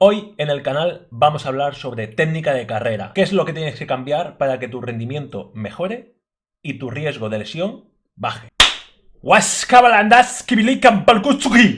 Hoy en el canal vamos a hablar sobre técnica de carrera. ¿Qué es lo que tienes que cambiar para que tu rendimiento mejore y tu riesgo de lesión baje?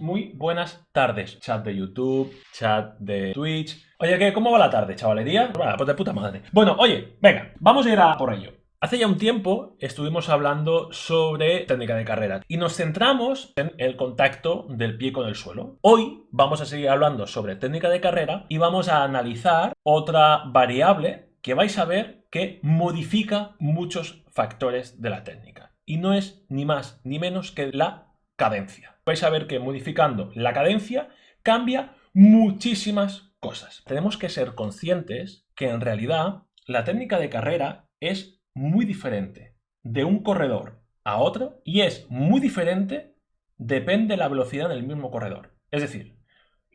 Muy buenas tardes, chat de YouTube, chat de Twitch. Oye, ¿cómo va la tarde, chavalería? Bueno, pues de puta madre. Bueno, oye, venga, vamos a ir a por ello. Hace ya un tiempo estuvimos hablando sobre técnica de carrera y nos centramos en el contacto del pie con el suelo. Hoy vamos a seguir hablando sobre técnica de carrera y vamos a analizar otra variable que vais a ver que modifica muchos factores de la técnica. Y no es ni más ni menos que la cadencia. Vais a ver que modificando la cadencia cambia muchísimas cosas. Tenemos que ser conscientes que en realidad la técnica de carrera es muy diferente de un corredor a otro y es muy diferente, depende de la velocidad del mismo corredor. Es decir,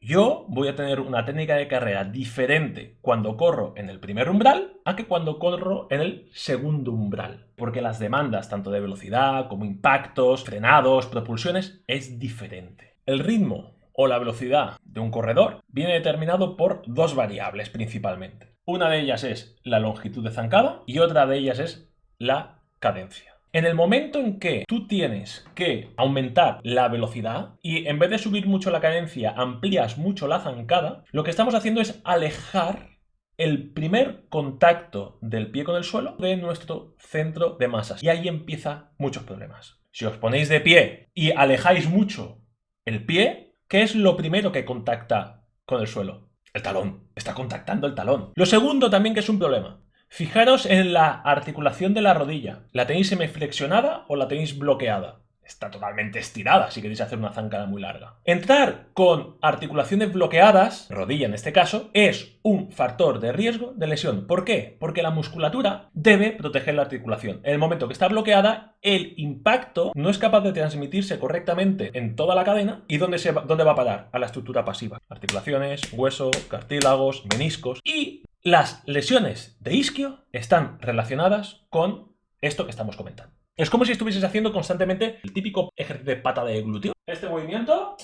yo voy a tener una técnica de carrera diferente cuando corro en el primer umbral a que cuando corro en el segundo umbral, porque las demandas tanto de velocidad como impactos, frenados, propulsiones es diferente. El ritmo o la velocidad de un corredor viene determinado por dos variables principalmente. Una de ellas es la longitud de zancada y otra de ellas es la cadencia. En el momento en que tú tienes que aumentar la velocidad y en vez de subir mucho la cadencia amplías mucho la zancada, lo que estamos haciendo es alejar el primer contacto del pie con el suelo de nuestro centro de masas. Y ahí empiezan muchos problemas. Si os ponéis de pie y alejáis mucho el pie, ¿qué es lo primero que contacta con el suelo? El talón. Está contactando el talón. Lo segundo también que es un problema. Fijaros en la articulación de la rodilla. ¿La tenéis semiflexionada o la tenéis bloqueada? Está totalmente estirada si queréis hacer una zancada muy larga. Entrar con articulaciones bloqueadas, rodilla en este caso, es un factor de riesgo de lesión. ¿Por qué? Porque la musculatura debe proteger la articulación. En el momento que está bloqueada, el impacto no es capaz de transmitirse correctamente en toda la cadena. ¿Y dónde va a parar? A la estructura pasiva. Articulaciones, hueso, cartílagos, meniscos. Y las lesiones de isquio están relacionadas con esto que estamos comentando. Es como si estuvieses haciendo constantemente el típico ejercicio de pata de glúteo. Este movimiento,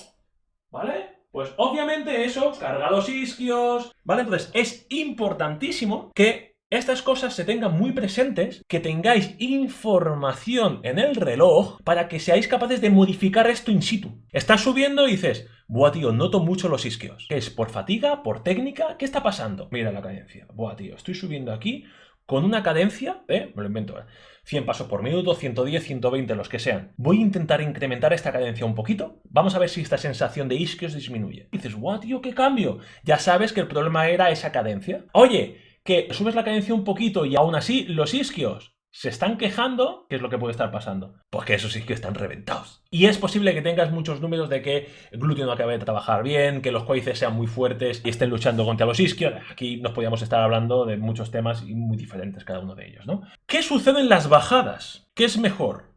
¿vale? Pues obviamente eso carga los isquios, ¿vale? Entonces es importantísimo que estas cosas se tengan muy presentes, que tengáis información en el reloj para que seáis capaces de modificar esto in situ. Estás subiendo y dices, buah, tío, noto mucho los isquios. ¿Qué es? ¿Por fatiga? ¿Por técnica? ¿Qué está pasando? Mira la cadencia. Buah, tío, estoy subiendo aquí con una cadencia, me lo invento, 100 pasos por minuto, 110, 120, los que sean. Voy a intentar incrementar esta cadencia un poquito. Vamos a ver si esta sensación de isquios disminuye. Y dices, guau, tío, qué cambio. Ya sabes que el problema era esa cadencia. Oye, que subes la cadencia un poquito y aún así los isquios se están quejando. ¿Qué es lo que puede estar pasando? Pues que esos isquios están reventados. Y es posible que tengas muchos números de que el glúteo no acabe de trabajar bien, que los cuádriceps sean muy fuertes y estén luchando contra los isquios. Aquí nos podríamos estar hablando de muchos temas y muy diferentes cada uno de ellos, ¿no? ¿Qué sucede en las bajadas? ¿Qué es mejor?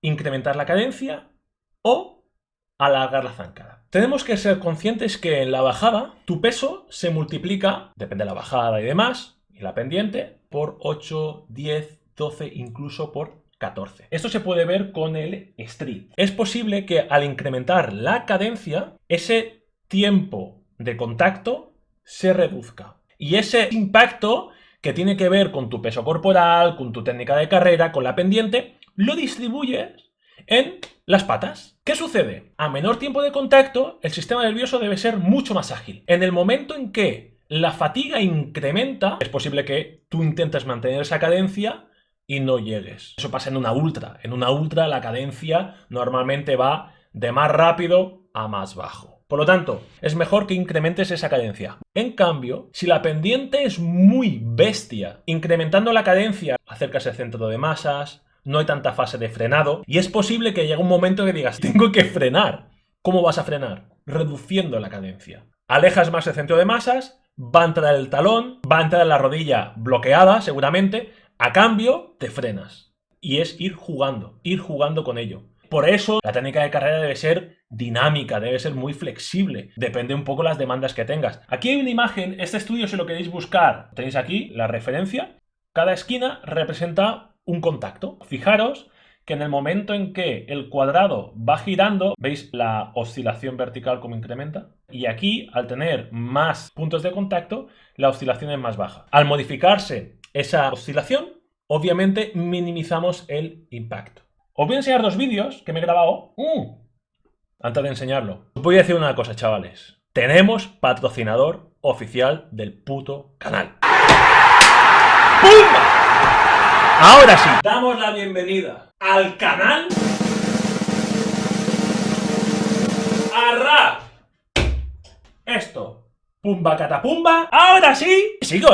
¿Incrementar la cadencia o alargar la zancada? Tenemos que ser conscientes que en la bajada tu peso se multiplica, depende de la bajada y demás, y la pendiente, por 8, 10, 12, incluso por 14. Esto se puede ver con el street. Es posible que al incrementar la cadencia, ese tiempo de contacto se reduzca. Y ese impacto que tiene que ver con tu peso corporal, con tu técnica de carrera, con la pendiente, lo distribuyes en las patas. ¿Qué sucede? A menor tiempo de contacto, el sistema nervioso debe ser mucho más ágil. En el momento en que la fatiga incrementa, es posible que tú intentes mantener esa cadencia y no llegues. Eso pasa en una ultra. En una ultra la cadencia normalmente va de más rápido a más bajo. Por lo tanto, es mejor que incrementes esa cadencia. En cambio, si la pendiente es muy bestia, incrementando la cadencia, acercas el centro de masas, no hay tanta fase de frenado y es posible que llegue un momento que digas, tengo que frenar. ¿Cómo vas a frenar? Reduciendo la cadencia. Alejas más el centro de masas, va a entrar el talón, va a entrar la rodilla bloqueada seguramente. A cambio, te frenas. Y es ir jugando con ello. Por eso, la técnica de carrera debe ser dinámica, debe ser muy flexible. Depende un poco las demandas que tengas. Aquí hay una imagen, este estudio si lo queréis buscar, tenéis aquí la referencia. Cada esquina representa un contacto. Fijaros que en el momento en que el cuadrado va girando, ¿veis la oscilación vertical como incrementa? Y aquí, al tener más puntos de contacto, la oscilación es más baja. Al modificarse esa oscilación, obviamente minimizamos el impacto. Os voy a enseñar dos vídeos que me he grabado. Antes de enseñarlo, os voy a decir una cosa, chavales. Tenemos patrocinador oficial del puto canal. ¡Pumba! Ahora sí, damos la bienvenida al canal Arrap. Esto, pumba catapumba. Ahora sí, sigo.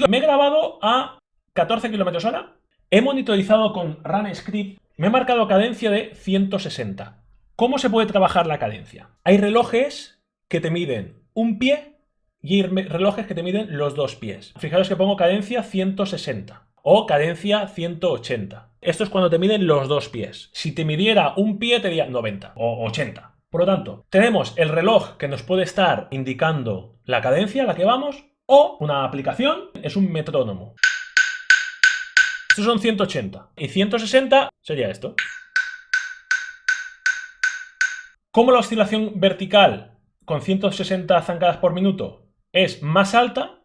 Me he grabado a 14 km/h. He monitorizado con RunScript. Me he marcado cadencia de 160. ¿Cómo se puede trabajar la cadencia? Hay relojes que te miden un pie y hay relojes que te miden los dos pies. Fijaros que pongo cadencia 160 o cadencia 180. Esto es cuando te miden los dos pies. Si te midiera un pie te diría 90 o 80. Por lo tanto, tenemos el reloj que nos puede estar indicando la cadencia a la que vamos o una aplicación, es un metrónomo. Estos son 180 y 160 sería esto. Como la oscilación vertical con 160 zancadas por minuto es más alta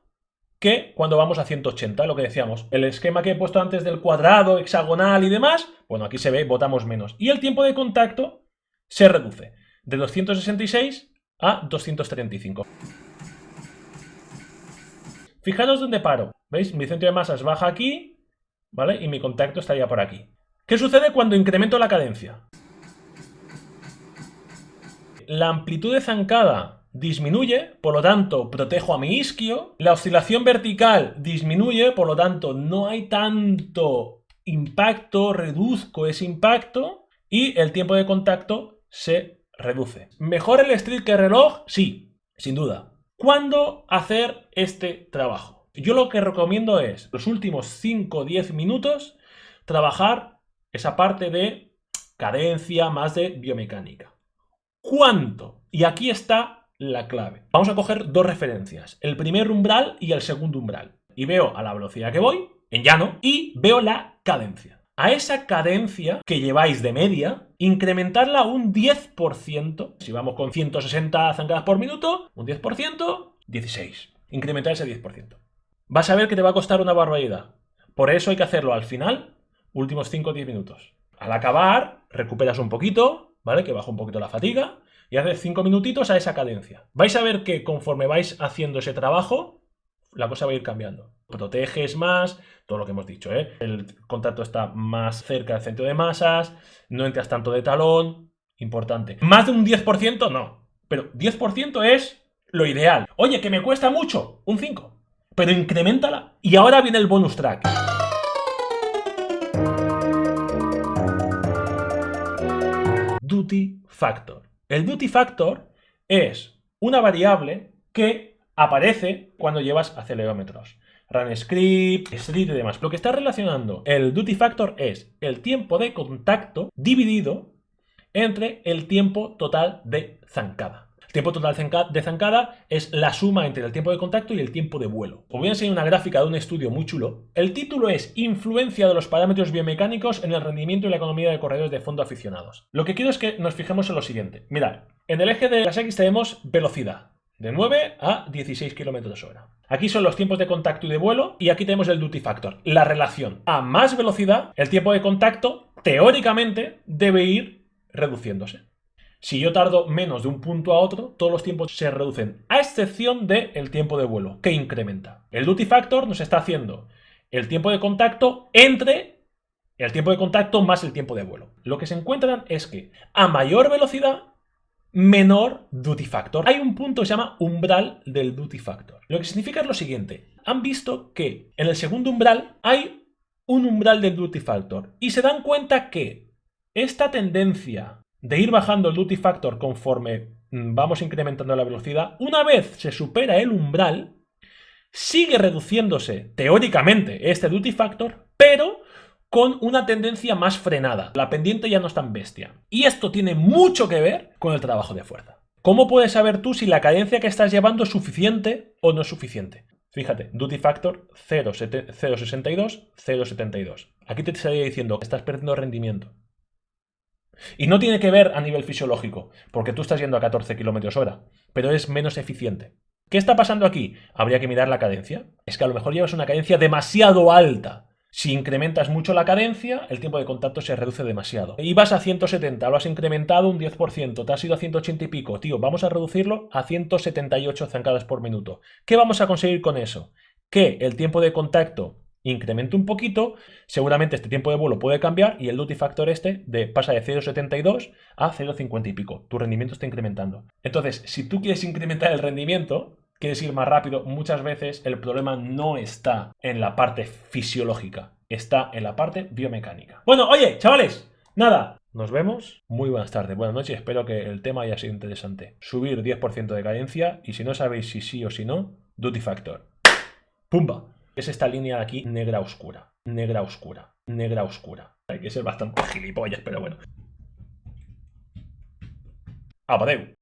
que cuando vamos a 180, lo que decíamos. El esquema que he puesto antes del cuadrado, hexagonal y demás, bueno, aquí se ve, botamos menos. Y el tiempo de contacto se reduce de 266 a 235. Fijaros dónde paro. ¿Veis? Mi centro de masas baja aquí, ¿vale? Y mi contacto estaría por aquí. ¿Qué sucede cuando incremento la cadencia? La amplitud de zancada disminuye, por lo tanto protejo a mi isquio. La oscilación vertical disminuye, por lo tanto no hay tanto impacto, reduzco ese impacto y el tiempo de contacto se reduce. ¿Mejor el street que el reloj? Sí, sin duda. ¿Cuándo hacer este trabajo? Yo lo que recomiendo es los últimos 5 o 10 minutos trabajar esa parte de cadencia más de biomecánica. ¿Cuánto? Y aquí está la clave. Vamos a coger dos referencias, el primer umbral y el segundo umbral. Y veo a la velocidad que voy, en llano, y veo la cadencia. A esa cadencia que lleváis de media, incrementarla un 10%. Si vamos con 160 zancadas por minuto, un 10%, 16. Incrementar ese 10%. Vas a ver que te va a costar una barbaridad. Por eso hay que hacerlo al final, últimos 5 o 10 minutos. Al acabar, recuperas un poquito, ¿vale? Que baja un poquito la fatiga y haces 5 minutitos a esa cadencia. Vais a ver que conforme vais haciendo ese trabajo, la cosa va a ir cambiando. Proteges más, todo lo que hemos dicho, ¿eh? El contacto está más cerca del centro de masas, no entras tanto de talón, importante. Más de un 10% no, pero 10% es lo ideal. Oye, que me cuesta mucho, un 5, pero increméntala. Y ahora viene el bonus track. Duty Factor. El Duty Factor es una variable que aparece cuando llevas acelerómetros. RunScript, Street y demás. Lo que está relacionando el Duty Factor es el tiempo de contacto dividido entre el tiempo total de zancada. El tiempo total de zancada es la suma entre el tiempo de contacto y el tiempo de vuelo. Os voy a enseñar una gráfica de un estudio muy chulo. El título es Influencia de los parámetros biomecánicos en el rendimiento y la economía de corredores de fondo aficionados. Lo que quiero es que nos fijemos en lo siguiente. Mirad, en el eje de las X tenemos velocidad, de 9 a 16 km/h. Aquí son los tiempos de contacto y de vuelo y aquí tenemos el Duty Factor, la relación. A más velocidad, el tiempo de contacto, teóricamente, debe ir reduciéndose. Si yo tardo menos de un punto a otro, todos los tiempos se reducen, a excepción del tiempo de vuelo, que incrementa. El Duty Factor nos está haciendo el tiempo de contacto entre el tiempo de contacto más el tiempo de vuelo. Lo que se encuentran es que a mayor velocidad, menor Duty Factor. Hay un punto que se llama umbral del Duty Factor. Lo que significa es lo siguiente. Han visto que en el segundo umbral hay un umbral del Duty Factor y se dan cuenta que esta tendencia de ir bajando el Duty Factor conforme vamos incrementando la velocidad, una vez se supera el umbral, sigue reduciéndose teóricamente este Duty Factor, pero con una tendencia más frenada. La pendiente ya no es tan bestia. Y esto tiene mucho que ver con el trabajo de fuerza. ¿Cómo puedes saber tú si la cadencia que estás llevando es suficiente o no es suficiente? Fíjate, Duty Factor 0,62, 0,72. Aquí te estaría diciendo que estás perdiendo rendimiento. Y no tiene que ver a nivel fisiológico, porque tú estás yendo a 14 kilómetros hora, pero es menos eficiente. ¿Qué está pasando aquí? Habría que mirar la cadencia. Es que a lo mejor llevas una cadencia demasiado alta. Si incrementas mucho la cadencia, el tiempo de contacto se reduce demasiado. Ibas a 170, lo has incrementado un 10%, te has ido a 180 y pico. Tío, vamos a reducirlo a 178 zancadas por minuto. ¿Qué vamos a conseguir con eso? Que el tiempo de contacto incremente un poquito, seguramente este tiempo de vuelo puede cambiar y el duty factor pasa de 0,72 a 0,50 y pico. Tu rendimiento está incrementando. Entonces, si tú quieres incrementar el rendimiento, quieres ir más rápido, muchas veces el problema no está en la parte fisiológica, está en la parte biomecánica. Bueno, oye, chavales, nada, nos vemos. Muy buenas tardes, buenas noches, espero que el tema haya sido interesante. Subir 10% de cadencia y si no sabéis si sí o si no, duty factor. ¡Pumba! Es esta línea de aquí negra oscura, negra oscura, negra oscura. Hay que ser bastante gilipollas, pero bueno. ¡Apadeu!